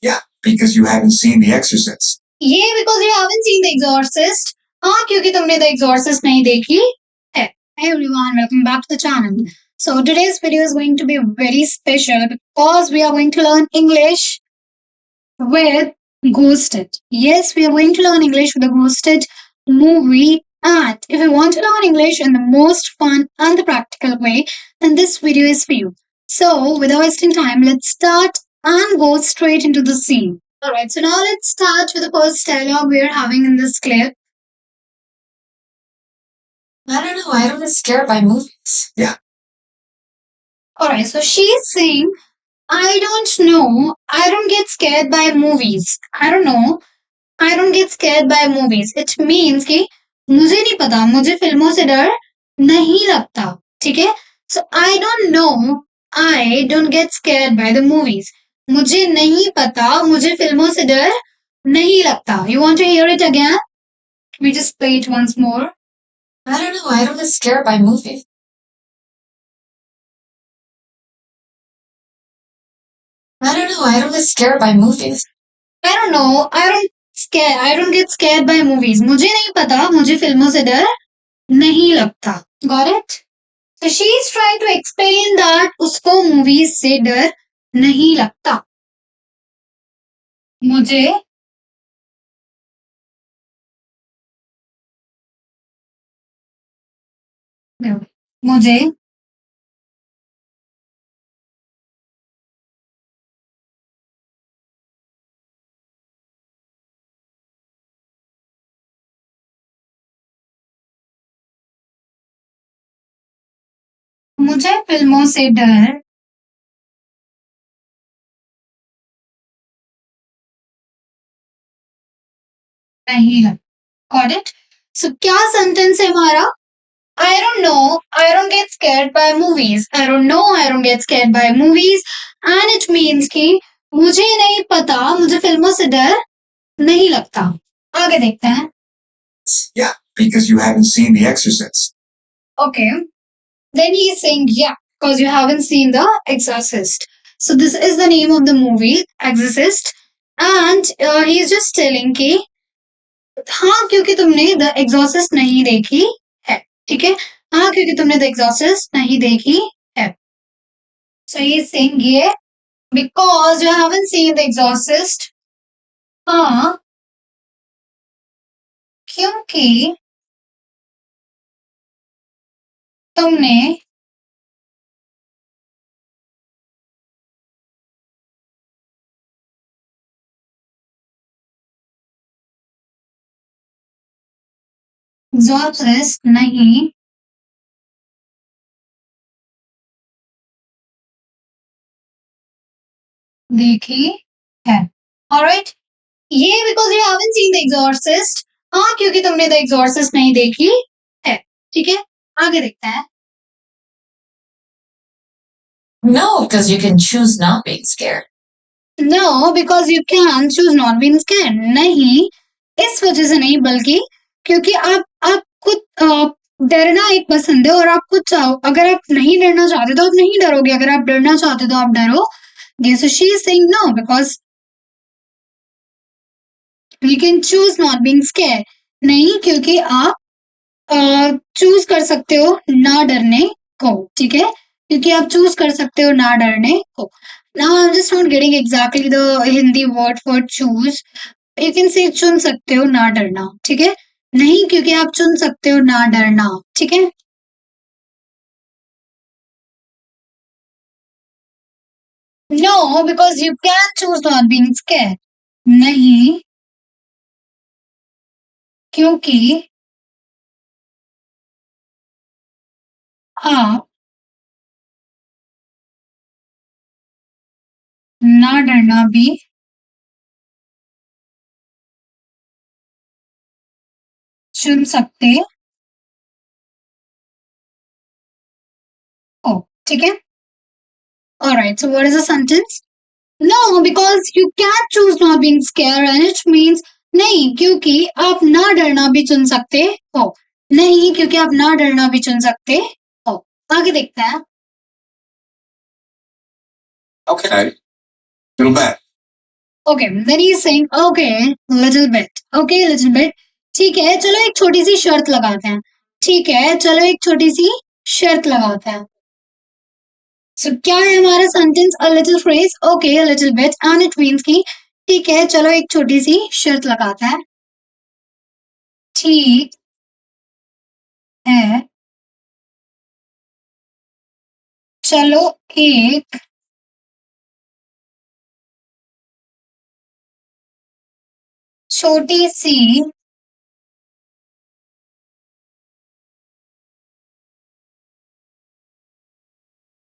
Yeah, because you haven't seen The Exorcist. ये because you haven't seen The Exorcist. हाँ, क्योंकि तुमने The Exorcist नहीं देखी है. Hey everyone, welcome back to the channel. So today's video is going to be very special because we are going to learn English with Ghosted. Yes, we are going to learn English with a Ghosted movie. And if you want to learn English in the most fun and the practical way, then this video is for you. So, without wasting time, let's start and go straight into the scene. Alright, so now let's start with the first dialogue we are having in this clip. I don't know. I don't get scared by movies. Yeah. Alright, so she's saying, I don't know, I don't get scared by movies. I don't know, I don't get scared by movies. It means कि मुझे नहीं पता, मुझे फिल्मों से डर नहीं लगता. ठीक है? So I don't know, I don't get scared by the movies. मुझे नहीं पता, मुझे फिल्मों से डर नहीं लगता. You want to hear it again? We just play it once more. I don't know. I don't get scared by movies. I don't know. I don't get scared by movies. I don't know, I don't get scared by movies. मुझे नहीं पता, मुझे फिल्मों से डर नहीं लगता. Got it? So she is trying to explain that उसको movies से डर नहीं लगता. मुझे मुझे मुझे फिल्मों से डर नहीं लगता. Got it? So क्या sentence है हमारा? I don't know, I don't get scared by movies. I don't know, I don't get scared by movies. And it means कि मुझे नहीं पता, मुझे फिल्मों से डर नहीं लगता. आगे देखते हैं. Yeah, because you haven't seen The Exorcist. Okay. Then he is saying, yeah, because you haven't seen The Exorcist. So this is the name of the movie, Exorcist. And he is just telling कि हाँ क्योंकि तुमने the exorcist नहीं देखी है. ठीक है? हाँ क्योंकि तुमने द एग्जॉसिस्ट नहीं देखी है. So he is saying ये because you haven't seen the exorcist. हाँ क्योंकि तुमने exorcist नहीं देखी है. Alright? ये because you haven't seen the exorcist. हाँ क्योंकि तुमने the exorcist नहीं देखी है. ठीक है? आगे देखते हैं. No, because you can choose not being scared. No, because you can choose not being scared. नहीं, इस वजह से नहीं बल्कि क्योंकि आप खुद डरना एक पसंद है और आप खुद चाहो अगर आप नहीं डरना चाहते तो आप नहीं डरोगे. अगर आप डरना चाहते तो आप डरोगे. So she is saying no because you can choose not being scared. नहीं क्योंकि आप चूज कर सकते हो ना डरने को. ठीक है? क्योंकि आप चूज कर सकते हो ना डरने को. Now I'm just not getting exactly the Hindi word for choose. You can say चुन सकते हो ना डरना. ठीक है? नहीं क्योंकि आप चुन सकते हो ना डरना. ठीक है? No, because you can choose not being scared. नहीं क्योंकि आप ना डरना भी चुन सकते हो. ठीक है? Alright, so what is the sentence? No, because you can't choose not being scared and it means नहीं क्योंकि आप ना डरना भी चुन सकते हो. नहीं क्योंकि आप ना डरना भी चुन सकते हो. आगे देखते हैं. Okay. Little back. Okay then he is saying okay little bit, okay little bit, ठीक है चलो एक छोटी सी शर्त लगाते हैं, ठीक है चलो एक छोटी सी शर्त लगाते हैं। सो क्या है हमारा sentence, a little phrase, okay a little bit, and it means की ठीक है चलो एक छोटी सी शर्त लगाते हैं, ठीक है चलो एक छोटी सी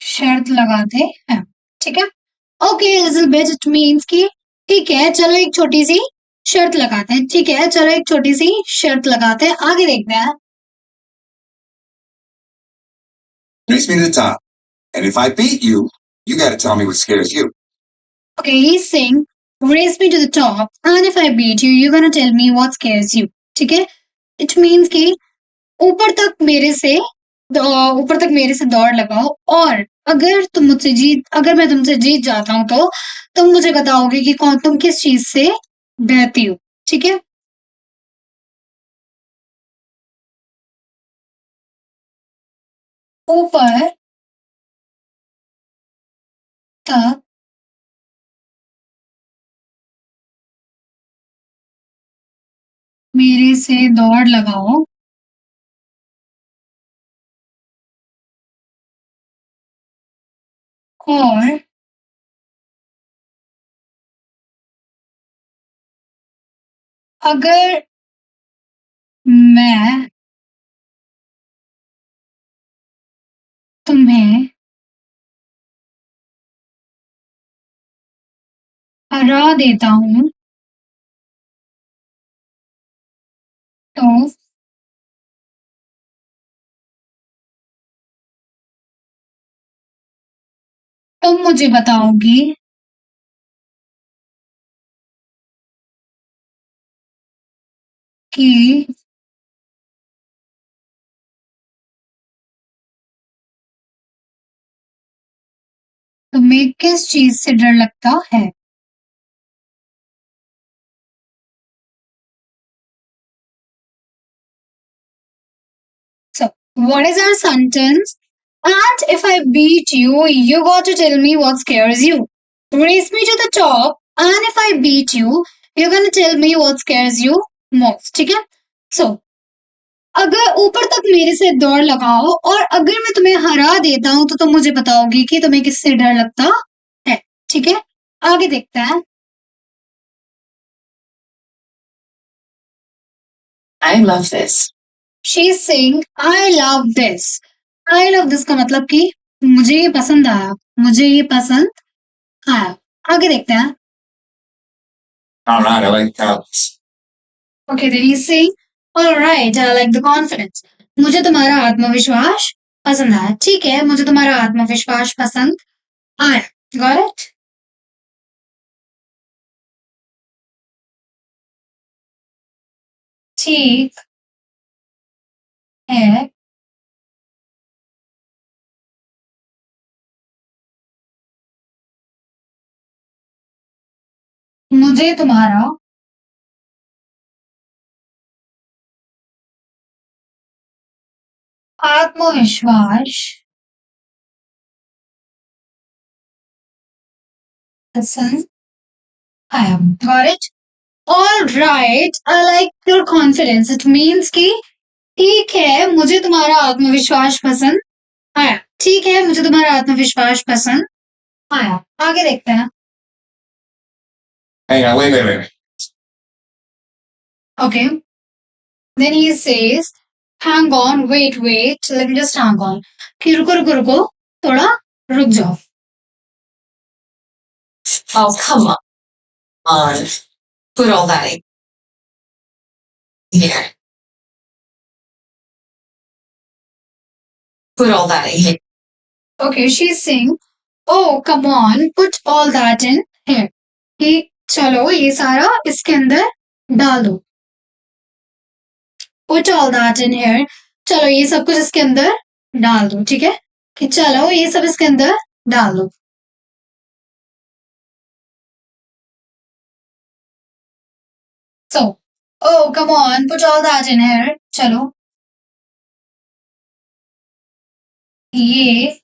शर्त लगाते हैं, ठीक है। Okay little bit it means कि ठीक है चलो एक छोटी सी शर्त लगाते हैं, ठीक है चलो एक छोटी सी शर्त लगाते हैं, आगे देखते हैं। Race me to the top. And if I beat you, you gotta tell me what scares you. Okay he sing race me to the top and if I beat you you gonna tell me what scares you, ठीक है। It means कि ऊपर तक मेरे से ऊपर तक मेरे से दौड़ लगाओ, और अगर मैं तुमसे जीत जाता हूँ तो तुम मुझे बताओगे कि कौन तुम किस चीज से डरती हो, ठीक है। ऊपर तक मेरे से दौड़ लगाओ और अगर मैं तुम्हें हरा देता हूँ तो तुम मुझे बताओगी कि तुम्हें किस चीज से डर लगता है। So, what is our sentence? And if I beat you, you got to tell me what scares you. Race me to the top, and if I beat you, you're gonna tell me what scares you most. ठीक है? So, अगर ऊपर तक मेरे से दौड़ लगाओ और अगर मैं तुम्हें हरा देता हूं तो तुम मुझे बताओगी कि तुम्हें किससे डर लगता है, ठीक है। आगे देखते हैं। I love this. She's saying I love this. I love this का मतलब कि मुझे ये पसंद आया, मुझे ये पसंद आया। आगे देखते हैं। All right, I like cows. Okay, then he's saying all right, I like the confidence. मुझे तुम्हारा आत्मविश्वास पसंद आया, ठीक है मुझे तुम्हारा आत्मविश्वास पसंद आया। Got it? ठीक है मुझे तुम्हारा आत्मविश्वास पसंद आया। Got it? All right, I like your confidence. It means कि ठीक है मुझे तुम्हारा आत्मविश्वास पसंद आया, ठीक है मुझे तुम्हारा आत्मविश्वास पसंद आया। आगे देखते हैं। Hang on, wait. Okay, then he says hang on, wait, let me just hang on, कि रुको रुको रुको, थोड़ा रुक जाओ। Oh, come on. Put all that in here. Put all that in here. Okay, she's saying, oh, come on, put all that in here. कि चलो ये सारा इसके अंदर डाल दो। Put all that in here. चलो ये सब कुछ इसके अंदर डाल दो, ठीक है। कि चलो ये सब इसके अंदर डाल दो। Oh, come on, put all that in here. चलो, ये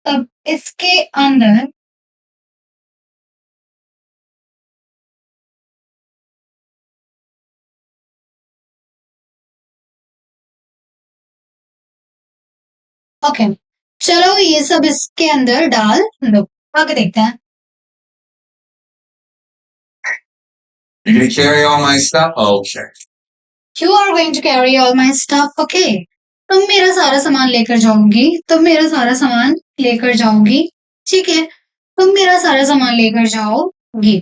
अब इसके अंदर ओके, चलो ये सब इसके अंदर डाल लो। आगे देखते हैं। You're gonna carry all my stuff? Okay. You are going to carry all my stuff, okay? तुम मेरा सारा सामान लेकर जाओगी, तुम मेरा सारा सामान लेकर जाओगी, ठीक है? तुम मेरा सारा सामान लेकर जाओगी।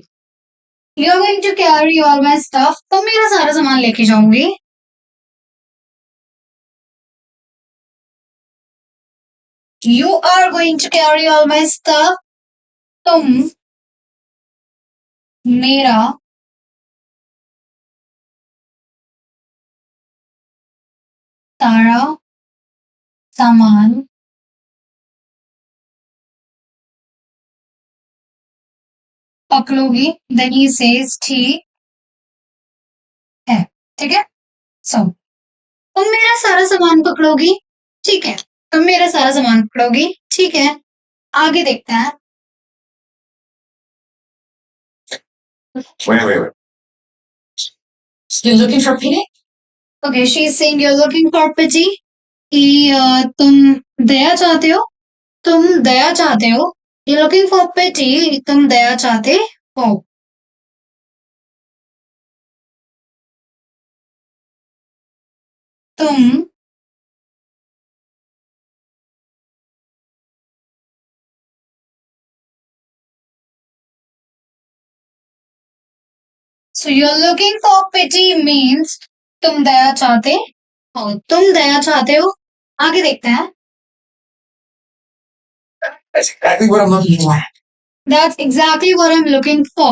You are going to carry all my stuff. तुम मेरा सारा सामान लेके जाओगी। You are going to carry all my stuff. तुम मेरा सारा सामान पकड़ोगी। Then he says ठीक है, ठीक है? So तुम मेरा सारा सामान पकड़ोगी, ठीक है? तुम मेरा सारा सामान पकड़ोगी, ठीक है? आगे देखते हैं। Wait. You're looking for pity? Okay, she's saying you're looking for pity. कि तुम दया चाहते हो, तुम दया चाहते हो। You're looking for pity. तुम दया चाहते हो। तुम So you're looking for pity means तुम दया चाहते हो। तुम दया चाहते हो। आगे देखते हैं। That's exactly what I'm looking for. That's exactly what I'm looking for.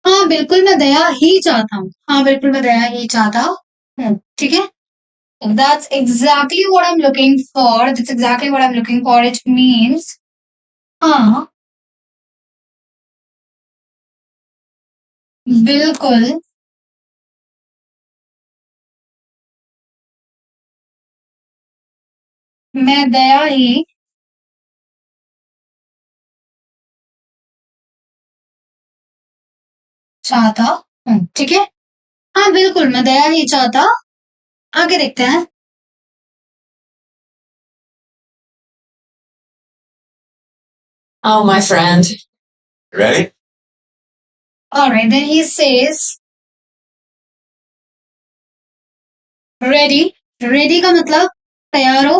हाँ बिल्कुल मैं दया ही चाहता हूँ। हाँ बिल्कुल मैं दया ही चाहता हूँ। ठीक है? That's exactly what I'm looking for. That's exactly what I'm looking for. It means हाँ बिल्कुल मैं दया ही चाहता हूँ। ठीक है? हाँ बिल्कुल मैं दया ही चाहता। आगे देखते हैं। Oh, my friend. Ready? All right, then he says ready. Ready का मतलब तैयार हो,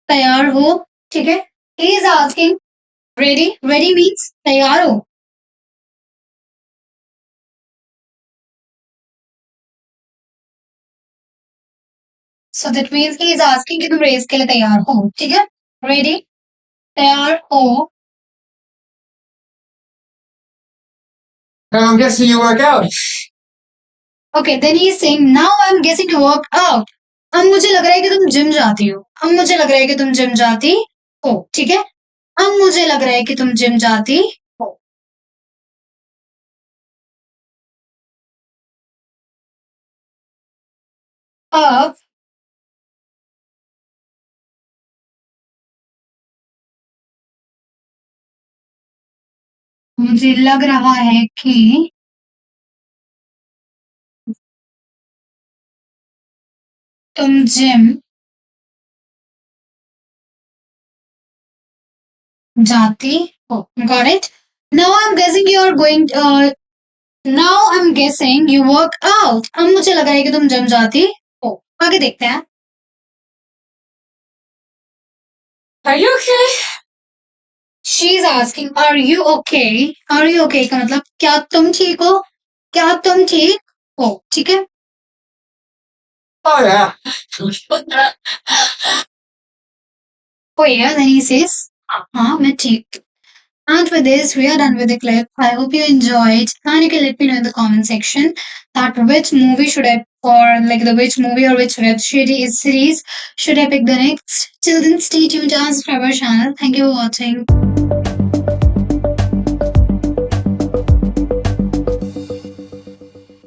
तैयार हो, ठीक है? He is asking ready. Ready means तैयार हो। So that means he is asking कि तुम रेस के लिए तैयार हो, ठीक है? Ready, तैयार हो। I'm guessing you work out. Okay, then he is saying now I'm guessing you work out. अब मुझे लग रहा है कि तुम जिम जाती हो। अब मुझे लग रहा है कि तुम जिम जाती हो, ठीक है? अब मुझे लग रहा है कि तुम जिम जाती हो। अब मुझे लग रहा है कि तुम जिम जाती हो। Got it? Now I'm guessing you are going. Now I'm guessing you work out. अब मुझे लग रहा है कि तुम जिम जाती हो। आगे देखते हैं। Are you okay? She's asking, are you okay? Are you okay का मतलब क्या तुम ठीक हो? क्या तुम ठीक हो? ठीक है? Oh yeah. Oh yeah, then he says, हाँ मैं ठीक। And with this, we are done with the clip. I hope you enjoyed, and you can let me know in the comment section that which movie should I, or like the which movie or which web series should I pick the next. Till then, stay tuned and subscribe our channel. Thank you for watching.